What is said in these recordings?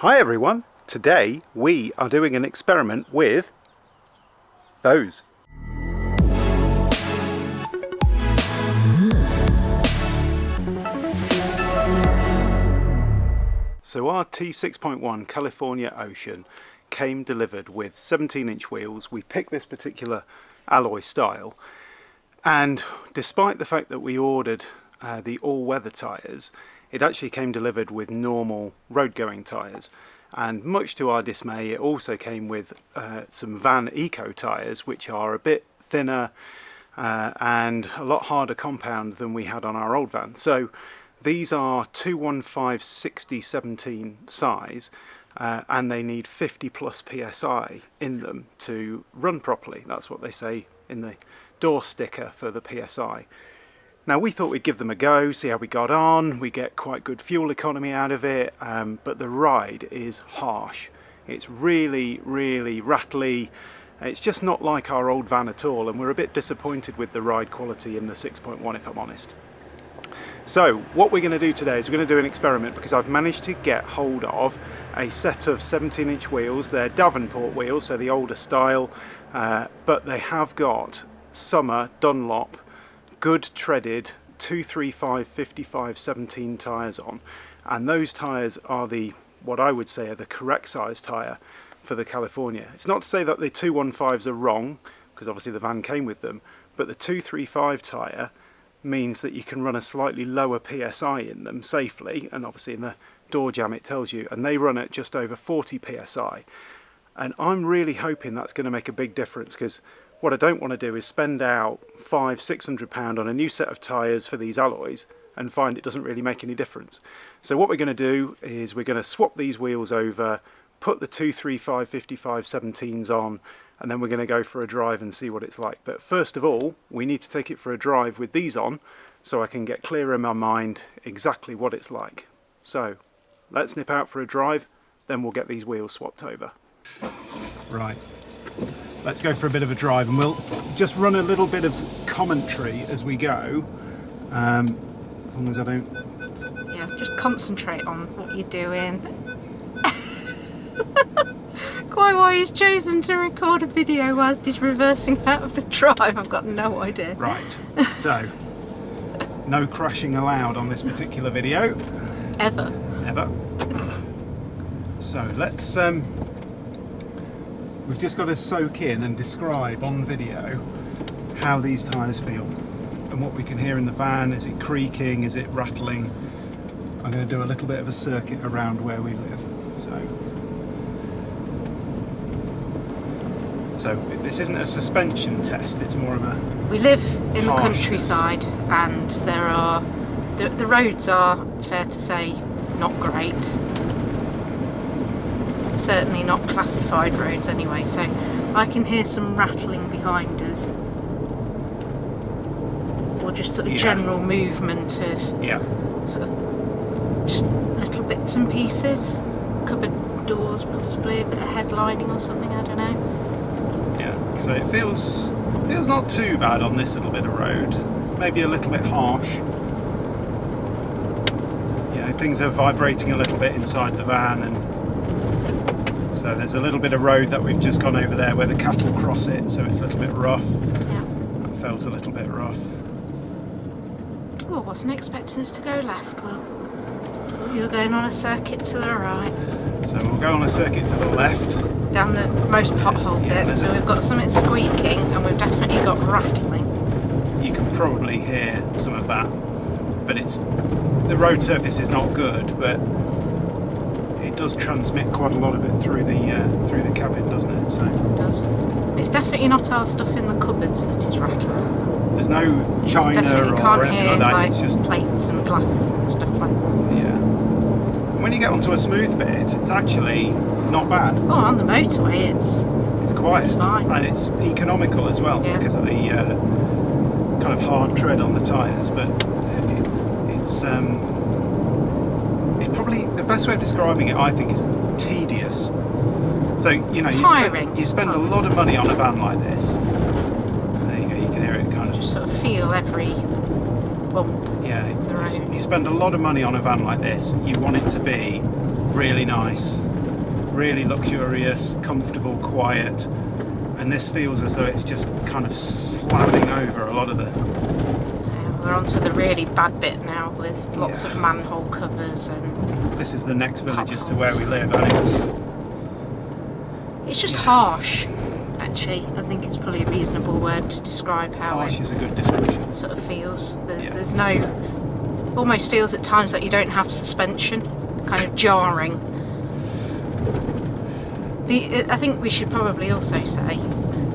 Hi everyone, today we are doing an experiment with those. So our T6.1 California Ocean came delivered with 17-inch wheels. We picked this particular alloy style, and despite the fact that we ordered the all-weather tyres, it actually came delivered with normal road-going tyres, and much to our dismay it also came with some van eco tyres, which are a bit thinner and a lot harder compound than we had on our old van. So these are 215/60/17 size, and they need 50 plus psi in them to run properly. That's what they say in the door sticker for the psi. Now we thought we'd give them a go, see how we got on. We get quite good fuel economy out of it, but the ride is harsh. It's really rattly. It's just not like our old van at all, and we're a bit disappointed with the ride quality in the 6.1 if I'm honest. So what we're going to do today is we're going to do an experiment, because I've managed to get hold of a set of 17-inch wheels. They're Davenport wheels, so the older style, but they have got summer Dunlop good treaded 235/55/17 tyres on, and those tyres are what I would say are the correct size tyre for the California. It's not to say that the 215s are wrong, because obviously the van came with them, but the 235 tyre means that you can run a slightly lower psi in them safely, and obviously in the door jamb it tells you, and they run at just over 40 psi, and I'm really hoping that's going to make a big difference, because what I don't want to do is spend out £500–600 on a new set of tyres for these alloys and find it doesn't really make any difference. So what we're going to do is we're going to swap these wheels over, put the 235/55/17s on, and then we're going to go for a drive and see what it's like. But first of all, we need to take it for a drive with these on so I can get clear in my mind exactly what it's like. So let's nip out for a drive, then we'll get these wheels swapped over. Right. Let's go for a bit of a drive, and we'll just run a little bit of commentary as we go, as long as I don't... Yeah, just concentrate on what you're doing. Quite why he's chosen to record a video whilst he's reversing out of the drive, I've got no idea. Right, so, no crashing allowed on this particular video. Ever. So let's... We've just got to soak in and describe on video how these tyres feel and what we can hear in the van. Is it creaking? Is it rattling? I'm going to do a little bit of a circuit around where we live. So this isn't a suspension test, it's more of a... We live in the countryside, and there are... The roads are, fair to say, not great. Certainly not classified roads anyway, so I can hear some rattling behind us, or just sort of general movement of sort of just little bits and pieces, cupboard doors possibly, a bit of headlining or something, I don't know. Yeah, so it feels not too bad on this little bit of road, maybe a little bit harsh. Yeah, things are vibrating a little bit inside the van, and so there's a little bit of road that we've just gone over there where the cattle cross it, so it's a little bit rough. Yeah. That felt a little bit rough. Oh, wasn't expecting us to go left. Well, thought you were going on a circuit to the right. So we'll go on a circuit to the left. Down the most pothole bit, so we've got something squeaking and we've definitely got rattling. You can probably hear some of that, but the road surface is not good, but it does transmit quite a lot of it through the cabin, doesn't it? So it does. It's definitely not our stuff in the cupboards that is rattling. There's no china or anything like that. It's just plates and glasses and stuff like that. Yeah. When you get onto a smooth bit, it's actually not bad. Oh, on the motorway, it's quiet, it's fine. And it's economical as well, because of the kind of hard tread on the tyres. But it's probably the best way of describing it, I think, is tedious. So you spend a lot of money on a van like this. There you go. You can hear it kind of. Just sort of feel every bump. Yeah, you spend a lot of money on a van like this. You want it to be really nice, really luxurious, comfortable, quiet, and this feels as though it's just kind of slamming over a lot of the... We're on to the really bad bit now with lots of manhole covers and... This is the next village as to where we live, and it's just harsh, actually. I think it's probably a reasonable word to describe how harsh is a good description. Sort of feels. There's no... Almost feels at times that you don't have suspension, kind of jarring. I think we should probably also say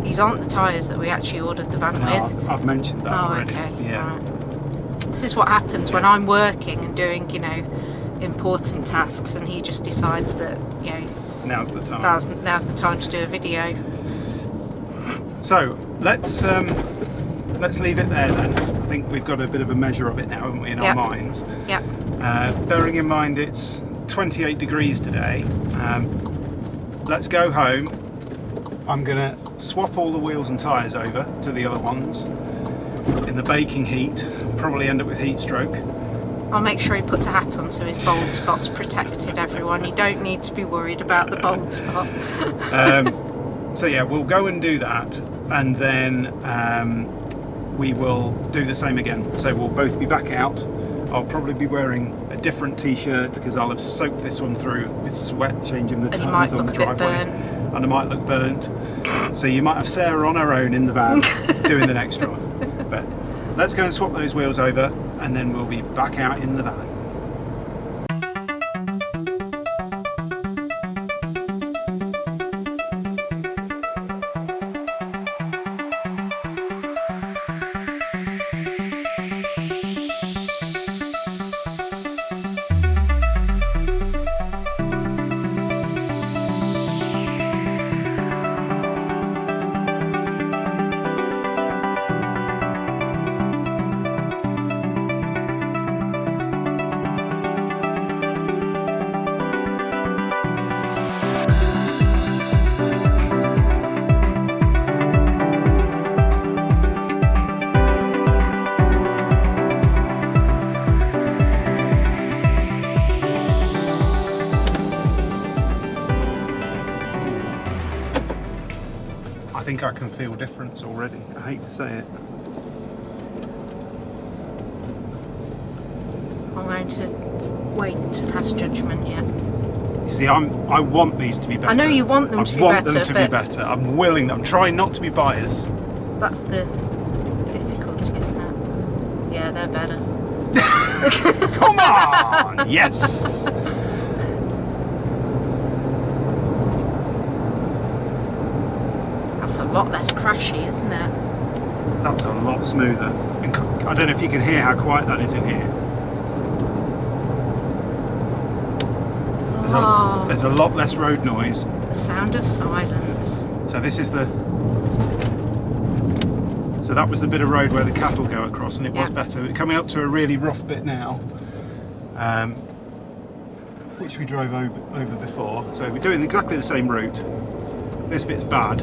these aren't the tyres that we actually ordered the van with. I've mentioned that already. Okay. Yeah. Right. This is what happens when I'm working and doing, important tasks, and he just decides that, Now's the time. Now's the time to do a video. So let's leave it there then. I think we've got a bit of a measure of it now, haven't we, in our minds? Yeah. Bearing in mind it's 28 degrees today. Let's go home. I'm going to swap all the wheels and tyres over to the other ones in the baking heat. Probably end up with heat stroke. I'll make sure he puts a hat on so his bald spot's protected, everyone. You don't need to be worried about the bald spot. So yeah, we'll go and do that, and then we will do the same again. So we'll both be back out. I'll probably be wearing a different t-shirt because I'll have soaked this one through with sweat changing the tyres on the driveway, and I might look burnt. So you might have Sarah on her own in the van doing the next drive. But let's go and swap those wheels over, and then we'll be back out in the van. I think I can feel difference already. I hate to say it. I'm going to wait to pass judgment yet. You see, I want these to be better. I know you want them to be better. I want them to be better. I'm willing. I'm trying not to be biased. That's the difficulty, isn't it? Yeah, they're better. Come on! Yes! That's a lot less crashy, isn't it? That's a lot smoother. And I don't know if you can hear how quiet that is in here. There's a lot less road noise. The sound of silence. So this is the... So that was the bit of road where the cattle go across, and it was better. We're coming up to a really rough bit now, which we drove over before. So we're doing exactly the same route. This bit's bad.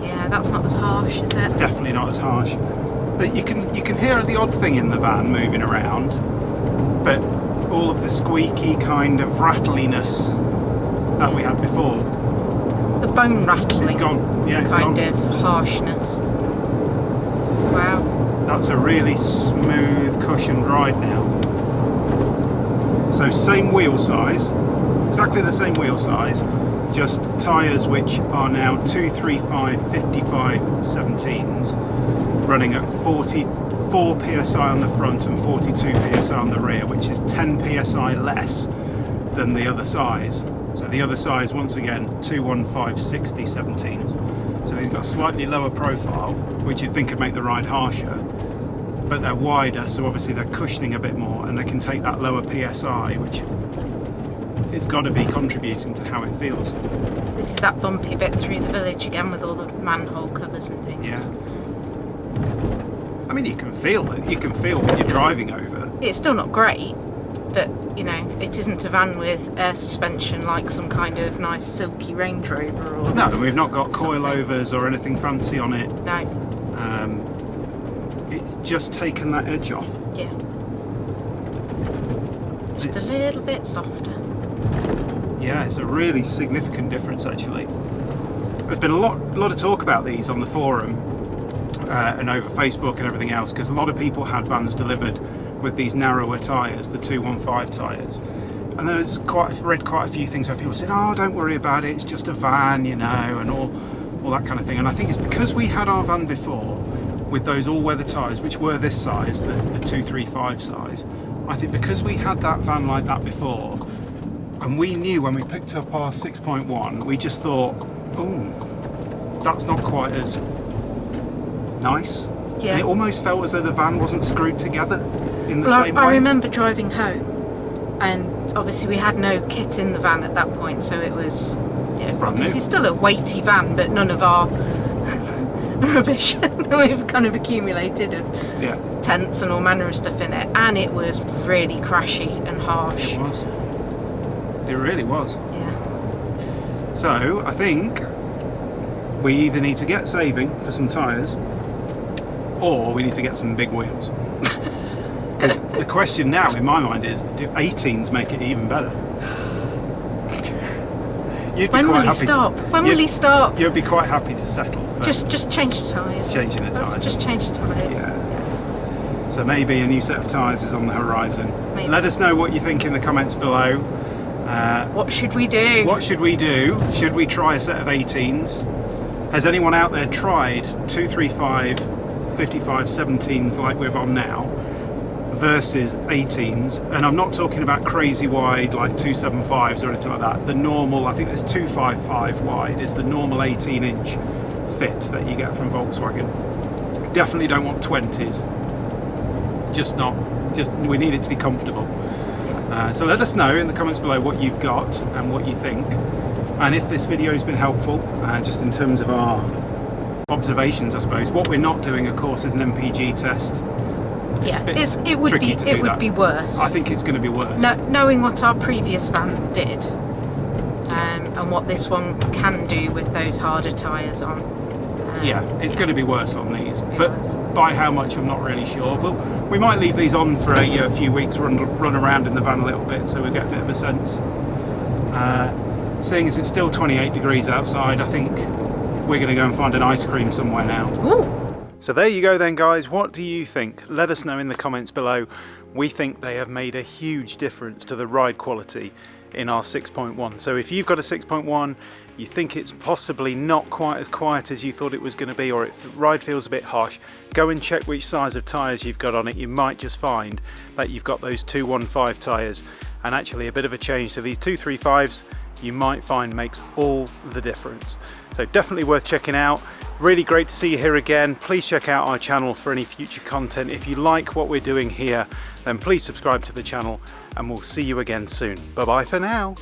Yeah, that's not as harsh, is it? It's definitely not as harsh. But you can hear the odd thing in the van moving around, but all of the squeaky kind of rattliness that we had before. The bone rattling. It's gone. Yeah, it's kind gone. of harshness. Wow. That's a really smooth, cushioned ride now. So same wheel size, exactly the same wheel size, just tyres which are now 235 55 17s, running at 44 psi on the front and 42 psi on the rear, which is 10 psi less than the other size. So the other size, once again, 215 60 17s. So these got a slightly lower profile, which you'd think would make the ride harsher, but they're wider, so obviously they're cushioning a bit more, and they can take that lower PSI, which it's got to be contributing to how it feels. This is that bumpy bit through the village again with all the manhole covers and things. Yeah. I mean, you can feel it. You can feel what you're driving over. It's still not great. but you know, it isn't a van with air suspension like some kind of nice silky Range Rover or no, we've not got something. coilovers or anything fancy on it. No. It's just taken that edge off. Yeah. Just a little bit softer. Yeah, it's a really significant difference actually. There's been a lot of talk about these on the forum and over Facebook and everything else, because a lot of people had vans delivered with these narrower tyres, the 215 tyres. And there's read quite a few things where people said, oh, don't worry about it, it's just a van, you know, and all that kind of thing. And I think it's because we had our van before with those all-weather tyres, which were this size, the 235 size. I think because we had that van like that before, and we knew when we picked up our 6.1, we just thought, oh, that's not quite as nice. Yeah. And it almost felt as though the van wasn't screwed together in the same way. I remember driving home, and obviously we had no kit in the van at that point, so it was, you know, obviously still a weighty van, but none of our rubbish that we've kind of accumulated of tents and all manner of stuff in it, and it was really crashy and harsh. It was. It really was. Yeah. So I think we either need to get saving for some tyres, or we need to get some big wheels. Because the question now in my mind is, do 18s make it even better? When will he stop? When will he stop? You'd be quite happy to settle for just change the tyres. Changing the tyres. Just change the tyres. Yeah. So maybe a new set of tyres is on the horizon. Maybe. Let us know what you think in the comments below. What should we do? What should we do? Should we try a set of 18s? Has anyone out there tried 235, 55, 17s like we're on now versus 18s? And I'm not talking about crazy wide like 275s or anything like that. The normal, I think there's 255 wide, is the normal 18-inch fit that you get from Volkswagen. Definitely don't want 20s. We need it to be comfortable. So let us know in the comments below what you've got and what you think, and if this video has been helpful, just in terms of our observations, I suppose. What we're not doing, of course, is an MPG test. Yeah, it would be worse. I think it's going to be worse. Knowing what our previous van did, and what this one can do with those harder tyres on. Yeah, it's going to be worse on these, but worse. By how much I'm not really sure. We might leave these on for a few weeks, run around in the van a little bit, so we get a bit of a sense. Seeing as it's still 28 degrees outside, I think we're going to go and find an ice cream somewhere now. Ooh. So there you go then, guys. What do you think? Let us know in the comments below. We think they have made a huge difference to the ride quality in our 6.1. So if you've got a 6.1, you think it's possibly not quite as quiet as you thought it was going to be, or ride feels a bit harsh, go and check which size of tyres you've got on it. You might just find that you've got those 215 tyres, and actually a bit of a change to these 235s you might find makes all the difference. So definitely worth checking out. Really great to see you here again. Please check out our channel for any future content. If you like what we're doing here, then please subscribe to the channel, and we'll see you again soon. Bye bye for now.